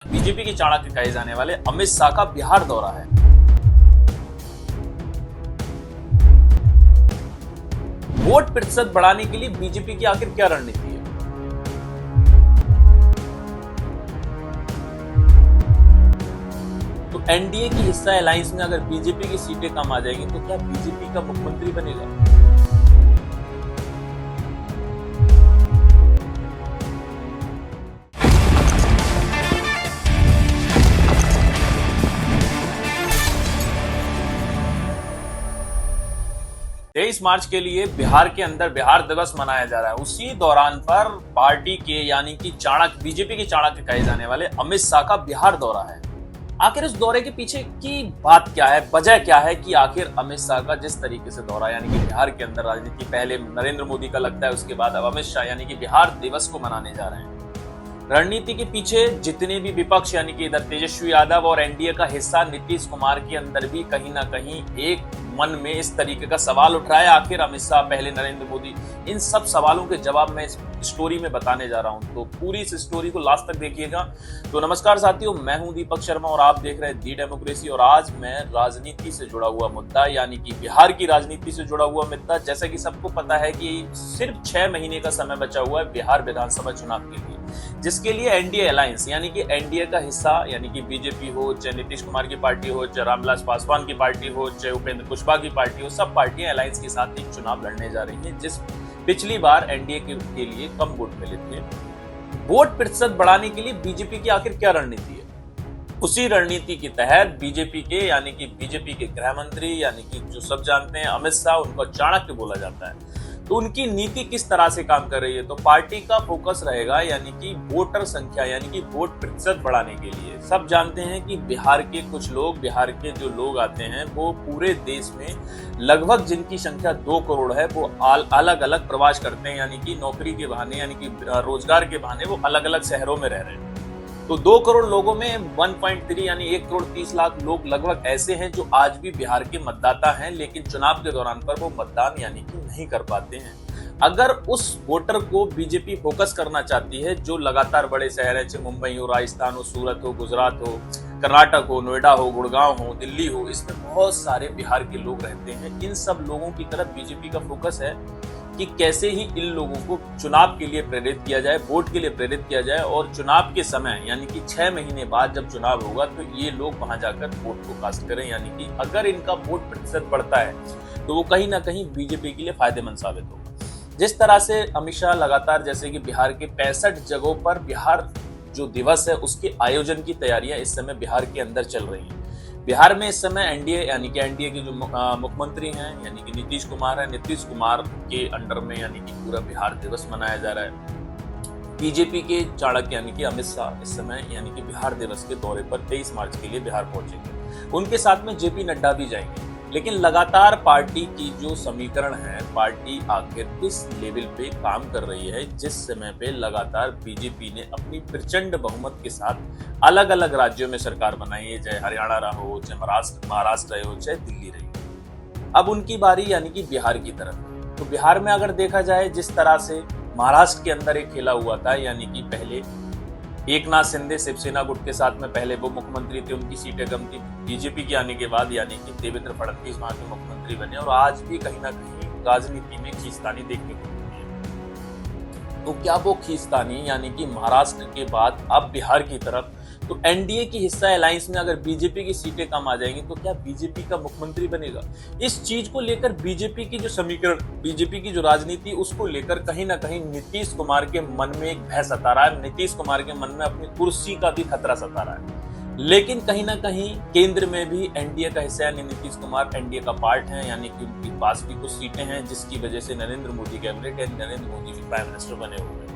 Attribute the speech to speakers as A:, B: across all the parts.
A: BJP के चाणक्य कहे जाने वाले अमित शाह का बिहार दौरा है। वोट प्रतिशत बढ़ाने के लिए बीजेपी की आखिर क्या रणनीति है? तो एनडीए की हिस्सा अलायंस में अगर बीजेपी की सीटें कम आ जाएंगी तो क्या बीजेपी का मुख्यमंत्री बनेगा? तेईस मार्च के लिए बिहार के अंदर बिहार दिवस मनाया जा रहा है। उसी दौरान पर पार्टी के यानी कि चाणक्य बीजेपी के चाणक्य कहे जाने वाले अमित शाह का बिहार दौरा है। आखिर इस दौरे के पीछे की बात क्या है, वजह क्या है कि आखिर अमित शाह का जिस तरीके से दौरा यानी कि बिहार के अंदर राजनीति पहले नरेंद्र मोदी का लगता है, उसके बाद अब अमित शाह यानी कि बिहार दिवस को मनाने जा रहे हैं। रणनीति के पीछे जितने भी विपक्ष यानी कि इधर तेजस्वी यादव और एनडीए का हिस्सा नीतीश कुमार के अंदर भी कहीं ना कहीं एक मन में इस तरीके का सवाल उठ रहा है, आखिर अमित शाह पहले नरेंद्र मोदी, इन सब सवालों के जवाब मैं इस स्टोरी में बताने जा रहा हूं। तो पूरी इस स्टोरी को लास्ट तक देखिएगा। तो नमस्कार साथियों, मैं हूं दीपक शर्मा और आप देख रहे हैं दी डेमोक्रेसी। और आज मैं राजनीति से जुड़ा हुआ मुद्दा यानी कि बिहार की राजनीति से जुड़ा हुआ मुद्दा, जैसा कि सबको पता है कि सिर्फ 6 महीने का समय बचा हुआ है बिहार विधानसभा चुनाव के लिए, जिसके लिए एनडीए अलायंस यानी कि एनडीए का हिस्सा यानी कि बीजेपी हो, चाहे नीतीश कुमार की पार्टी हो, चाहे रामविलास पासवान की पार्टी हो, चाहे उपेंद्र कुशवाहा की पार्टी हो, सब पार्टियां अलायंस के साथ एक चुनाव लड़ने जा रही हैं, जिस पिछली बार एनडीए के लिए कम वोट मिले थे। वोट प्रतिशत बढ़ाने के लिए बीजेपी की आखिर क्या रणनीति है? उसी रणनीति के तहत बीजेपी के गृह मंत्री यानी कि जो सब जानते हैं अमित शाह, उनको चाणक्य बोला जाता है। तो उनकी नीति किस तरह से काम कर रही है? तो पार्टी का फोकस रहेगा यानी कि वोटर संख्या यानी कि वोट प्रतिशत बढ़ाने के लिए। सब जानते हैं कि बिहार के कुछ लोग, बिहार के जो लोग आते हैं वो पूरे देश में लगभग जिनकी संख्या 2 करोड़ है, वो अलग अलग प्रवास करते हैं यानी कि नौकरी के बहाने यानी कि रोजगार के बहाने वो अलग अलग शहरों में रह रहे हैं। तो 2 करोड़ लोगों में 1.3 यानी 1 करोड़ 30 लाख लोग लगभग ऐसे हैं जो आज भी बिहार के मतदाता हैं, लेकिन चुनाव के दौरान पर वो मतदान यानी कि नहीं कर पाते हैं। अगर उस वोटर को बीजेपी फोकस करना चाहती है, जो लगातार बड़े शहर है, चाहे मुंबई हो, राजस्थान हो, सूरत हो, गुजरात हो, कर्नाटक हो, नोएडा हो, गुड़गांव हो, दिल्ली हो, इसमें बहुत सारे बिहार के लोग रहते हैं। इन सब लोगों की तरफ बीजेपी का फोकस है कि कैसे ही इन लोगों को चुनाव के लिए प्रेरित किया जाए, वोट के लिए प्रेरित किया जाए, और चुनाव के समय यानी कि 6 महीने बाद जब चुनाव होगा तो ये लोग वहां जाकर वोट को कास्ट करें। यानी कि अगर इनका वोट प्रतिशत बढ़ता है तो वो कहीं ना कहीं बीजेपी के लिए फायदेमंद साबित होगा। जिस तरह से अमित शाह लगातार, जैसे कि बिहार के 65 जगहों पर बिहार जो दिवस है उसके आयोजन की तैयारियां इस समय बिहार के अंदर चल रही हैं। बिहार में इस समय एनडीए यानी कि एनडीए के जो मुख्यमंत्री हैं यानी कि नीतीश कुमार है, नीतीश कुमार के अंडर में यानी कि पूरा बिहार दिवस मनाया जा रहा है। बीजेपी के चाणक्य यानी कि अमित शाह इस समय यानी कि बिहार दिवस के दौरे पर 23 मार्च के लिए बिहार पहुंचेंगे। उनके साथ में जेपी नड्डा भी जाएंगे। लेकिन लगातार पार्टी की जो समीकरण है, पार्टी आखिर किस लेवल पे काम कर रही है, जिस समय पे लगातार बीजेपी ने अपनी प्रचंड बहुमत के साथ अलग अलग राज्यों में सरकार बनाई है, चाहे हरियाणा रहा हो, चाहे महाराष्ट्र रहे हो, चाहे दिल्ली रही। अब उनकी बारी यानी कि बिहार की तरफ। तो बिहार में अगर देखा जाए, जिस तरह से महाराष्ट्र के अंदर एक खेला हुआ था यानी कि पहले एकनाथ शिंदे शिवसेना गुट के साथ में पहले वो मुख्यमंत्री थे, उनकी सीटें कम थी। बीजेपी के आने के बाद यानी कि देवेंद्र फडणवीस वहां के मुख्यमंत्री बने, और आज भी कहीं ना कहीं राजनीति में खींचतानी देखने को मिलती है। तो क्या वो खींचतानी यानी कि महाराष्ट्र के बाद अब बिहार की तरफ, तो एनडीए की हिस्सा अलायंस में अगर बीजेपी की सीटें कम आ जाएंगी तो क्या बीजेपी का मुख्यमंत्री बनेगा? इस चीज को लेकर बीजेपी की जो समीकरण, बीजेपी की जो राजनीति, उसको लेकर कहीं ना कहीं नीतीश कुमार के मन में एक भय सता रहा है। नीतीश कुमार के मन में अपनी कुर्सी का भी खतरा सता रहा है। लेकिन कहीं ना कहीं केंद्र में भी एनडीए का हिस्सा यानी नीतीश कुमार एनडीए का पार्ट है, यानी कि उनके पास भी कुछ सीटें हैं, जिसकी वजह से नरेंद्र मोदी कैबिनेट है, नरेंद्र मोदी भी प्राइम मिनिस्टर बने हुए हैं।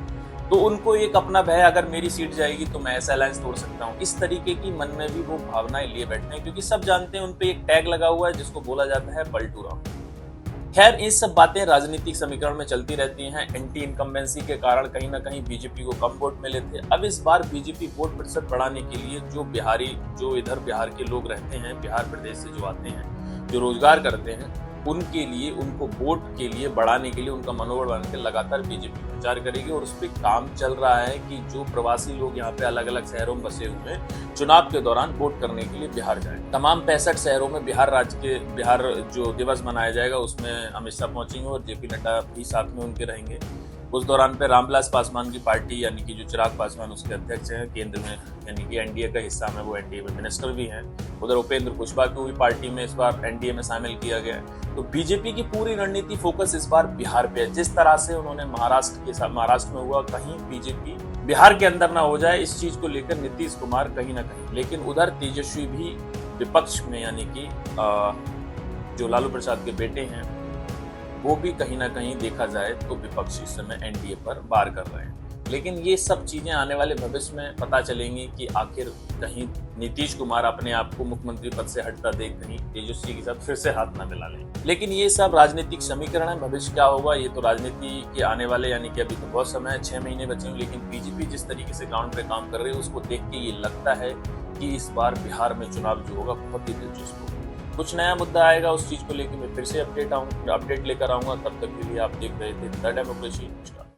A: तो उनको एक अपना भय, अगर मेरी सीट जाएगी तो मैं ऐसा अलायंस तोड़ सकता हूँ, इस तरीके की मन में भी वो भावनाएं लिए बैठे हैं, क्योंकि सब जानते हैं उन पे एक टैग लगा हुआ है जिसको बोला जाता है पलटू राम। खैर, ये सब बातें राजनीतिक समीकरण में चलती रहती हैं। एंटी इनकम्बेंसी के कारण कहीं ना कहीं बीजेपी को कम वोट मिले थे। अब इस बार बीजेपी वोट प्रतिशत बढ़ाने के लिए जो इधर बिहार के लोग रहते हैं, बिहार प्रदेश से जो आते हैं, जो रोजगार करते हैं, उनके लिए, उनको वोट के लिए बढ़ाने के लिए, उनका मनोबल बढ़ाने के लिए लगातार बीजेपी प्रचार करेगी और उस पर काम चल रहा है कि जो प्रवासी लोग यहाँ पे अलग अलग शहरों में बसे हुए हैं, चुनाव के दौरान वोट करने के लिए बिहार जाएं। तमाम 65 शहरों में बिहार जो दिवस मनाया जाएगा उसमें अमित शाह पहुंचेंगे और जेपी नड्डा भी साथ में उनके रहेंगे। उस दौरान पे रामविलास पासवान की पार्टी यानी कि जो चिराग पासवान उसके अध्यक्ष हैं केंद्र में, यानी कि एनडीए का हिस्सा में, वो एनडीए में मिनिस्टर भी हैं। उधर उपेंद्र कुशवाहा को भी पार्टी में इस बार एनडीए में शामिल किया गया है। तो बीजेपी की पूरी रणनीति फोकस इस बार बिहार पे है। जिस तरह से उन्होंने महाराष्ट्र में हुआ, कहीं बीजेपी बिहार के अंदर ना हो जाए, इस चीज को लेकर नीतीश कुमार कहीं ना कहीं, लेकिन उधर तेजस्वी भी विपक्ष में यानी कि जो लालू प्रसाद के बेटे हैं वो भी कहीं ना कहीं देखा जाए तो विपक्ष इस समय एनडीए पर वार कर रहे हैं। लेकिन ये सब चीजें आने वाले भविष्य में पता चलेंगी कि आखिर कहीं नीतीश कुमार अपने आप को मुख्यमंत्री पद से हटता देख कहीं तेजस्वी के साथ फिर से हाथ ना मिला लें। लेकिन ये सब राजनीतिक समीकरण है, भविष्य क्या होगा ये तो राजनीति के आने वाले, यानी कि अभी तो बहुत समय है, 6 महीने बचे हैं। लेकिन बीजेपी जिस तरीके से ग्राउंड पे काम कर रही है उसको देख के ये लगता है कि इस बार बिहार में चुनाव जो होगा बहुत ही दिलचस्प होगा। कुछ नया मुद्दा आएगा, उस चीज को लेकर मैं फिर से अपडेट लेकर आऊंगा। तब तक के लिए आप देख रहे थे द डेमोक्रेसी। नमस्कार।